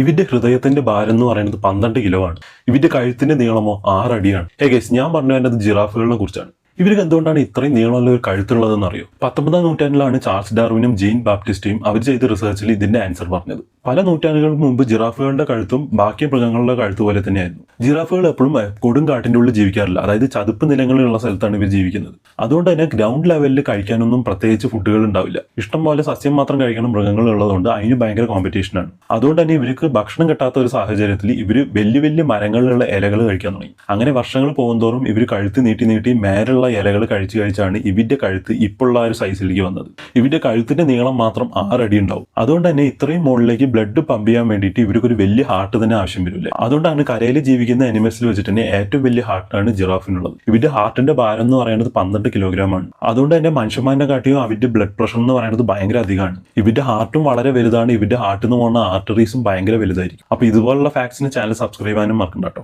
ഇവന്റെ ഹൃദയത്തിന്റെ ഭാരം എന്ന് പറയുന്നത് 12 കിലോ ആണ്. ഇവന്റെ കഴുത്തിന്റെ നീളമോ 6 അടിയാണ്. ഗൈസ്, ഞാൻ പറഞ്ഞു വരുന്നത് ജിറാഫുകളെ കുറിച്ചാണ്. ഇവർക്ക് എന്തുകൊണ്ടാണ് ഇത്രയും നീളമുള്ള ഒരു കഴുത്തുള്ളതെന്ന് അറിയോ? 19ാം നൂറ്റാണ്ടിലാണ് ചാൾസ് ഡാർവിനും ജെയിൻ ബാപ്റ്റിസ്റ്റും അവർ ചെയ്ത റിസർച്ചിൽ ഇതിന്റെ ആൻസർ പറഞ്ഞത്. പല നൂറ്റാണ്ടുകൾക്ക് മുമ്പ് ജിറാഫുകളുടെ കഴുത്തും ബാക്കി മൃഗങ്ങളുടെ കഴുത്ത് പോലെ തന്നെയായിരുന്നു. ജിറാഫുകൾ എപ്പോഴും കൊടുങ്കാട്ടിന്റെ ഉള്ളിൽ ജീവിക്കാറില്ല, അതായത് ചതുപ്പ് നിലങ്ങളുള്ള സ്ഥലത്താണ് ഇവർ ജീവിക്കുന്നത്. അതുകൊണ്ട് തന്നെ ഗ്രൗണ്ട് ലെവലിൽ കഴിക്കാനൊന്നും പ്രത്യേകിച്ച് ഫുഡുകൾ ഉണ്ടാവില്ല. ഇഷ്ടം പോലെ സസ്യം മാത്രം കഴിക്കണം മൃഗങ്ങൾ ഉള്ളതുകൊണ്ട് അതിന് ഭയങ്കര കോമ്പറ്റീഷനാണ്. അതുകൊണ്ട് തന്നെ ഇവർക്ക് ഭക്ഷണം കിട്ടാത്ത ഒരു സാഹചര്യത്തിൽ ഇവർ വലിയ വലിയ മരങ്ങളിലുള്ള ഇലകൾ കഴിക്കാൻ തുടങ്ങി. അങ്ങനെ വർഷങ്ങൾ പോകുന്തോറും ഇവർ കഴുത്ത് നീട്ടി നീട്ടി മേലുള്ള ഇലകൾ കഴിച്ചാണ് ഇവന്റെ കഴുത്ത് ഇപ്പോഴുള്ള ഒരു സൈസിലേക്ക് വന്നത്. ഇവന്റെ കഴുത്തിന്റെ നീളം മാത്രം 6 അടി ഉണ്ടാവും. അതുകൊണ്ട് തന്നെ ഇത്രയും മുകളിലേക്ക് ബ്ലഡ് പമ്പ് ചെയ്യാൻ വേണ്ടിയിട്ട് ഇവർക്ക് ഒരു വലിയ ഹാർട്ട് തന്നെ ആവശ്യം വരില്ല. അതുകൊണ്ടാണ് കരയിൽ ജീവിക്കുന്ന അനിമൽസിൽ വെച്ചിട്ട് തന്നെ ഏറ്റവും വലിയ ഹാർട്ടാണ് ജിറാഫിനുള്ളത്. ഇവന്റെ ഹാർട്ടിന്റെ ഭാരം എന്ന് പറയുന്നത് 12 കിലോഗ്രാം ആണ്. അതുകൊണ്ട് തന്നെ മനുഷ്യന്മാരുടെ കാട്ടിയും അവന്റെ ബ്ലഡ് പ്രഷർ എന്ന് പറയുന്നത് ഭയങ്കര അധികമാണ്. ഇവന്റെ ഹാർട്ടും വളരെ വലുതാണ്. ഇവന്റെ ഹാർട്ടിൽ നിന്ന് പോകുന്ന ആർട്ടറീസും ഭയങ്കര വലുതായിരിക്കും. അപ്പൊ ഇതുപോലുള്ള ഫാക്ട്സിന് ചാനൽ സബ്സ്ക്രൈബ് ചെയ്യാനും മറക്കണ്ട കേട്ടോ.